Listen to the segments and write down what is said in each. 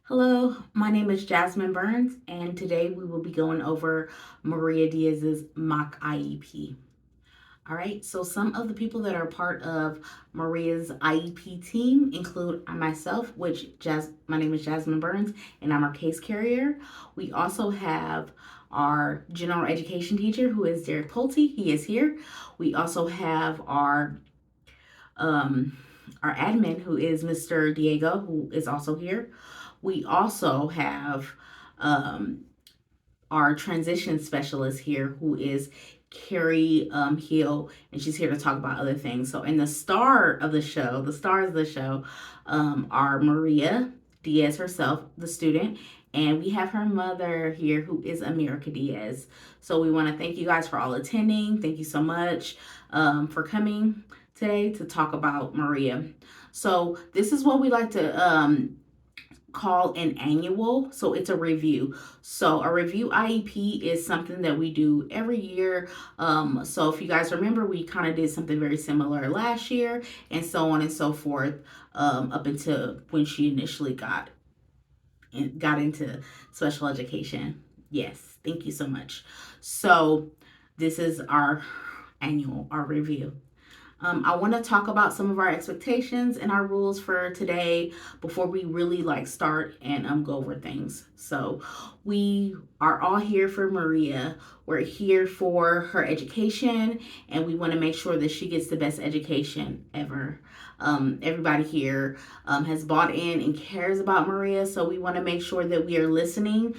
Hello, my name is Jasmine Burns, and today we will be going over Maria Diaz's mock IEP. All right, so some of the people that are part of Maria's IEP team include myself, my name is Jasmine Burns, and I'm our case carrier. We also have our general education teacher, who is Derek Pulte. He is here. We also have um, our admin, who is Mr. Diego, who is also here. We also have um, our transition specialist here, who is Carrie Hill, and she's here to talk about other things. So, in the stars of the show are Maria Diaz herself, the student, and we have her mother here, who is America Diaz. So, we want to thank you guys for all attending. Thank you so much for coming today to talk about Maria. So, this is what we like to call an annual. So it's a review. So a review IEP is something that we do every year. So if you guys remember, we kind of did something very similar last year, and so on and so forth, up until when she initially got into special education. Yes, thank you so much. So this is our review. I want to talk about some of our expectations and our rules for today before we really start and go over things. So we are all here for Maria. We're here for her education, and we want to make sure that she gets the best education ever. Everybody here has bought in and cares about Maria, so we want to make sure that we are listening,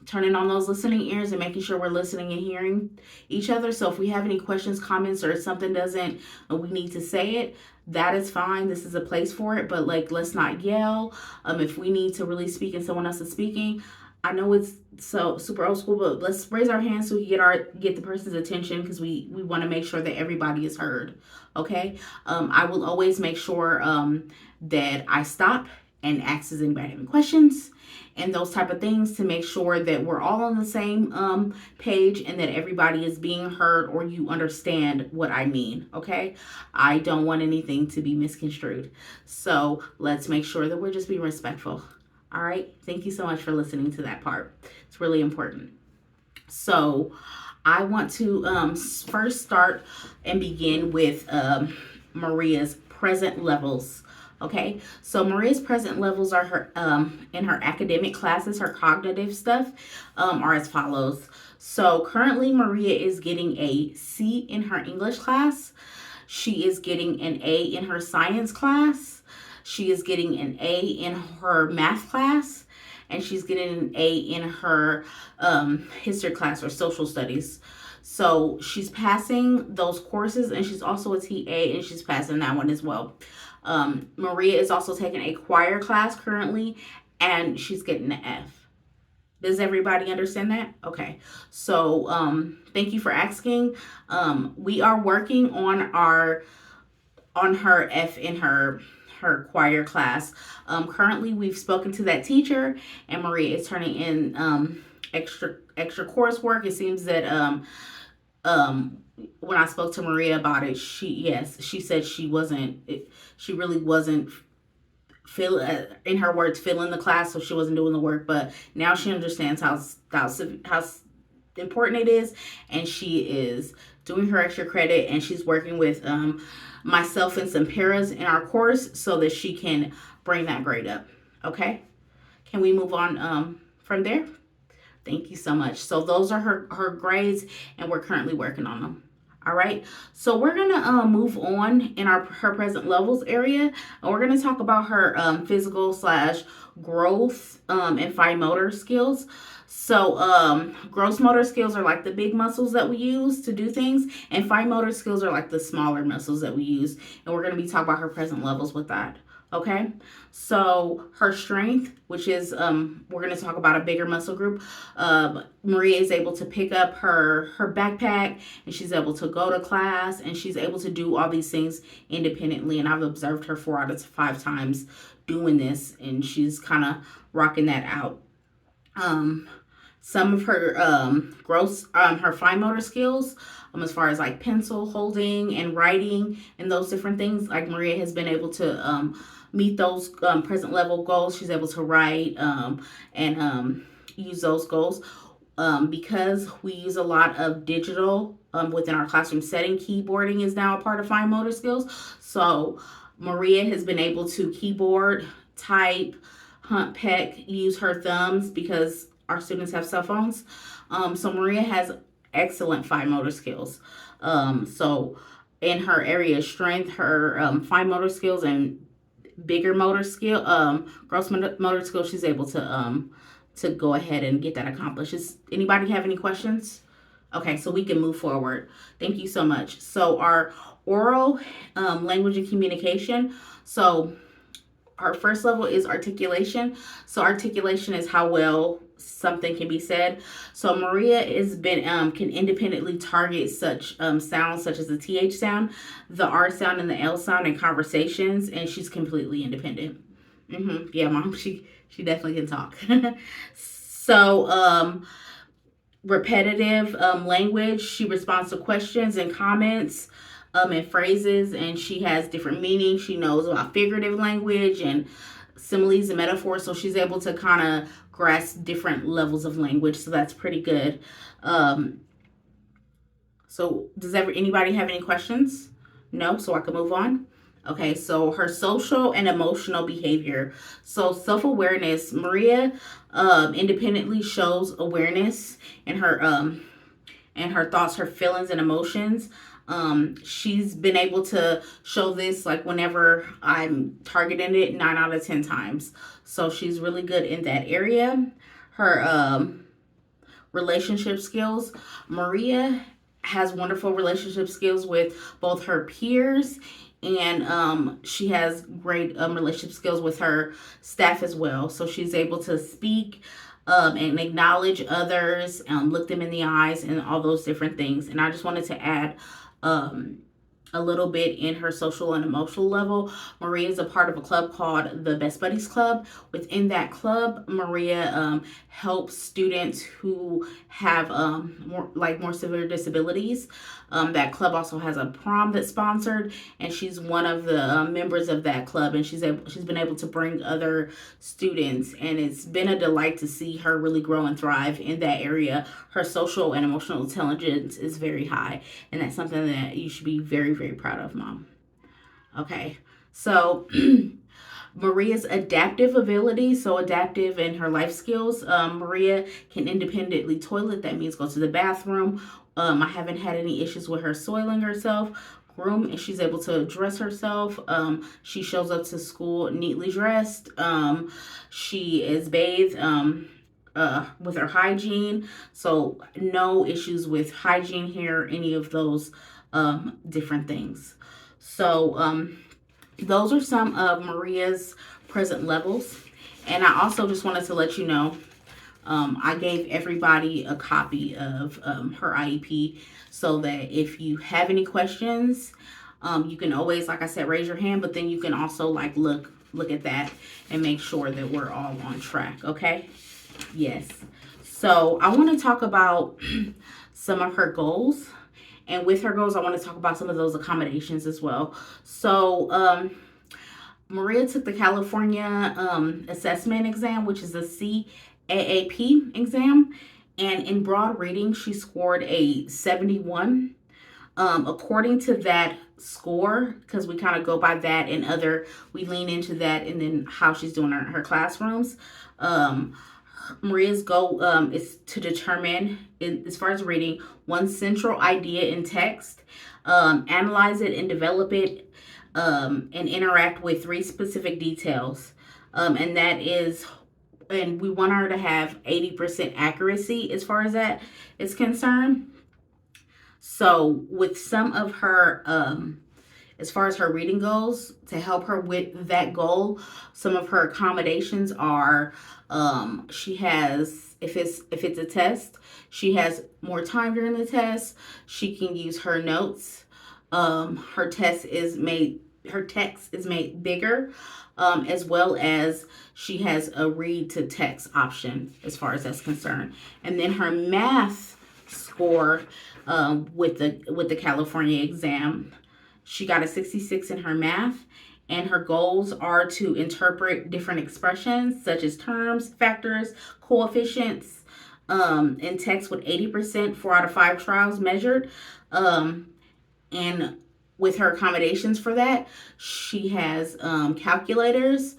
turning on those listening ears and making sure we're listening and hearing each other. So if we have any questions, comments, or something doesn't, we need to say it, that is fine. This is a place for it, but let's not yell. If we need to really speak and someone else is speaking, I know it's so super old school, but let's raise our hands so we get the person's attention, because we want to make sure that everybody is heard. Okay. I will always make sure that I stop and ask, does anybody have any questions, and those type of things, to make sure that we're all on the same page and that everybody is being heard, or you understand what I mean. Okay, I don't want anything to be misconstrued, so let's make sure that we're just being respectful. All right, thank you so much for listening to that part. It's really important. So I want to first start and begin with Maria's present levels. Okay, so Maria's present levels are her in her academic classes, her cognitive stuff are as follows. So currently Maria is getting a C in her English class. She is getting an A in her science class. She is getting an A in her math class. And she's getting an A in her history class or social studies. So she's passing those courses, and she's also a TA, and she's passing that one as well. Maria is also taking a choir class currently, and she's getting an F. Does everybody understand that? Okay. So thank you for asking. We are working on her F in her choir class. Currently, we've spoken to that teacher, and Maria is turning in extra coursework. It seems that when I spoke to Maria about it, she said she really wasn't in her words, feeling the class, so she wasn't doing the work. But now she understands how important it is, and she is doing her extra credit, and she's working with myself and some paras in our course so that she can bring that grade up. Okay, can we move on from there? Thank you so much. So those are her grades, and we're currently working on them. All right, so we're gonna move on in her present levels area, and we're gonna talk about her physical / growth and fine motor skills. So gross motor skills are like the big muscles that we use to do things, and fine motor skills are like the smaller muscles that we use, and we're gonna be talking about her present levels with that. Okay, so her strength, which is we're going to talk about a bigger muscle group. Maria is able to pick up her backpack, and she's able to go to class, and she's able to do all these things independently, and I've observed her 4 out of 5 times doing this, and she's kind of rocking that out. Some of her her fine motor skills, as far as pencil holding and writing and those different things, Maria has been able to meet those present level goals. She's able to write and use those goals. Because we use a lot of digital within our classroom setting, keyboarding is now a part of fine motor skills. So Maria has been able to keyboard, type, hunt, peck, use her thumbs because our students have cell phones. So Maria has excellent fine motor skills. So in her area of strength, her fine motor skills and bigger motor skill, gross motor skills, she's able to go ahead and get that accomplished. Does anybody have any questions? Okay, so we can move forward. Thank you so much. So our oral language and communication. So our first level is articulation. So articulation is how well something can be said. So Maria has been can independently target such sounds such as the TH sound, the R sound, and the L sound in conversations, and she's completely independent. Yeah, mom, she definitely can talk. So repetitive language. She responds to questions and comments and phrases, and she has different meanings. She knows about figurative language and similes and metaphors, so she's able to kind of grasp different levels of language. So that's pretty good. So does anybody have any questions? No, so I can move on. Okay, so her social and emotional behavior. So self-awareness. Maria independently shows awareness in her thoughts, her feelings, and emotions. She's been able to show this like whenever I'm targeting it 9 out of 10 times. So she's really good in that area. Her relationship skills. Maria has wonderful relationship skills with both her peers, and she has great relationship skills with her staff as well. So she's able to speak and acknowledge others, look them in the eyes, and all those different things. And I just wanted to add a little bit in her social and emotional level. Maria is a part of a club called the Best Buddies Club. Within that club, Maria helps students who have more severe disabilities. That club also has a prom that's sponsored, and she's one of the members of that club, and she's been able to bring other students, and it's been a delight to see her really grow and thrive in that area. Her social and emotional intelligence is very high, and that's something that you should be very, very proud of, Mom. Okay, so Maria's adaptive ability, so adaptive in her life skills. Maria can independently toilet. That means go to the bathroom. I haven't had any issues with her soiling herself. Groom, and she's able to dress herself. She shows up to school neatly dressed. She is bathed with her hygiene. So no issues with hygiene here, any of those different things. So those are some of Maria's present levels. And I also just wanted to let you know, I gave everybody a copy of her IEP so that if you have any questions, you can always, like I said, raise your hand, but then you can also like look at that and make sure that we're all on track, okay? Yes. So I want to talk about some of her goals. And with her goals, I want to talk about some of those accommodations as well. So Maria took the California assessment exam, which is the CAAP exam. And in broad reading, she scored a 71. According to that score, because we kind of go by that and we lean into that and then how she's doing her classrooms. Maria's goal is to determine, as far as reading, one central idea in text, analyze it and develop it, and interact with 3 specific details. And that is, and we want her to have 80% accuracy as far as that is concerned. So with some of her, as far as her reading goes, to help her with that goal, some of her accommodations are, she has, if it's a test, she has more time during the test. She can use her notes. Her text is made bigger, as well as she has a read to text option as far as that's concerned. And then her math score, with the California exam, she got a 66 in her math, and her goals are to interpret different expressions such as terms, factors, coefficients in text with 80%, 4 out of 5 trials measured. And with her accommodations for that, she has calculators.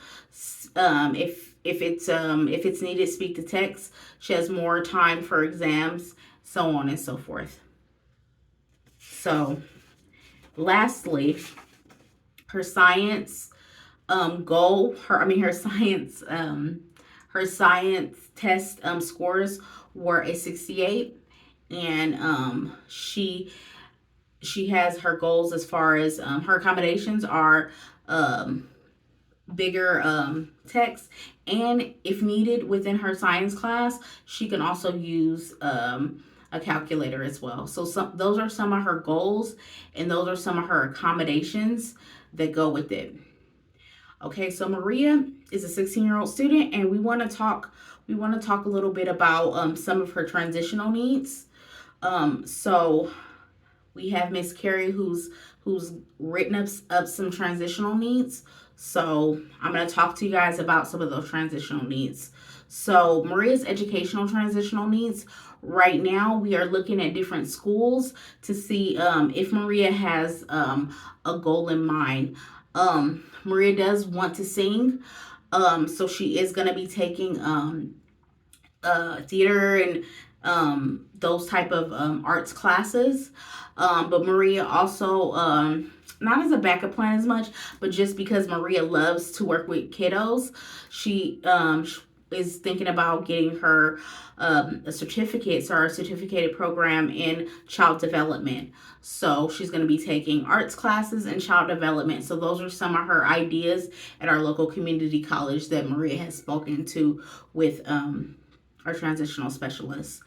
If it's needed, speak to text. She has more time for exams, so on and so forth. So, lastly, her science goal. Her science test scores were a 68, and she has her goals as far as her accommodations are bigger text, and if needed within her science class, she can also use a calculator as well. So those are some of her goals, and those are some of her accommodations that go with it. Okay, so Maria is a 16-year-old student, and we want to talk a little bit about some of her transitional needs. So we have Miss Carrie who's written up some transitional needs. So I'm going to talk to you guys about some of those transitional needs. So Maria's educational transitional needs. Right now, we are looking at different schools to see if Maria has a goal in mind. Maria does want to sing, so she is going to be taking theater and those type of arts classes. But Maria also, not as a backup plan as much, but just because Maria loves to work with kiddos, she is thinking about getting her a certificate, so our certificated program in child development. So she's going to be taking arts classes and child development. So those are some of her ideas at our local community college that Maria has spoken to with our transitional specialists.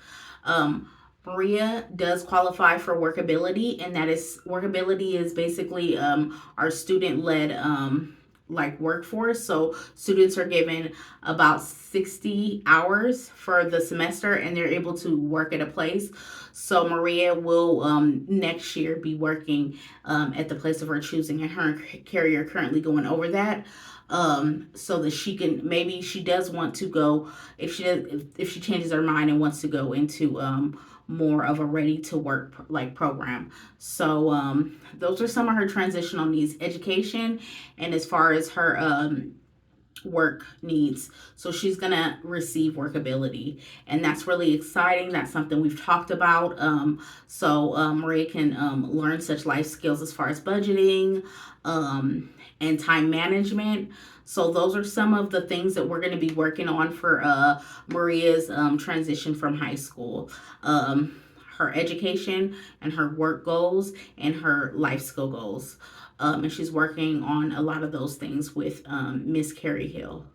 Maria does qualify for workability, and workability is basically our student-led like workforce. So students are given about 60 hours for the semester, and they're able to work at a place. So Maria will next year be working at the place of her choosing, and her carrier currently going over that. So that she can, maybe she does want to go, if she changes her mind and wants to go into more of a ready to work like program. So those are some of her transitional needs: education, and as far as her work needs. So she's gonna receive workability, and that's really exciting. That's something we've talked about. So Maria can learn such life skills as far as budgeting and time management. So those are some of the things that we're going to be working on for Maria's transition from high school. Her education and her work goals and her life skill goals. And she's working on a lot of those things with Miss Carrie Hill.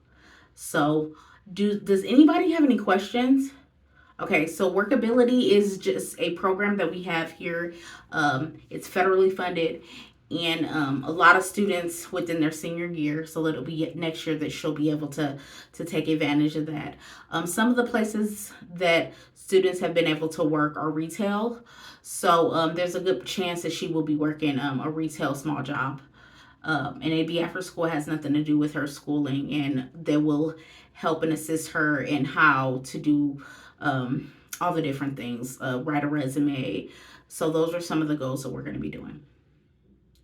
So does anybody have any questions? Okay, so Workability is just a program that we have here. It's federally funded, and a lot of students within their senior year, so it'll be next year that she'll be able to take advantage of that. Some of the places that students have been able to work are retail, so there's a good chance that she will be working a retail small job. And it'd be after school. It has nothing to do with her schooling, and they will help and assist her in how to do all the different things, write a resume. So those are some of the goals that we're going to be doing.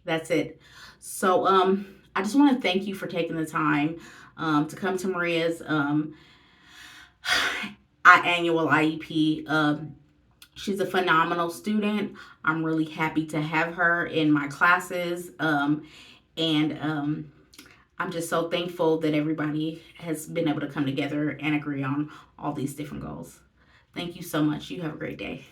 That's it. So I just want to thank you for taking the time to come to Maria's annual IEP. She's a phenomenal student. I'm really happy to have her in my classes. And I'm just so thankful that everybody has been able to come together and agree on all these different goals. Thank you so much. You have a great day.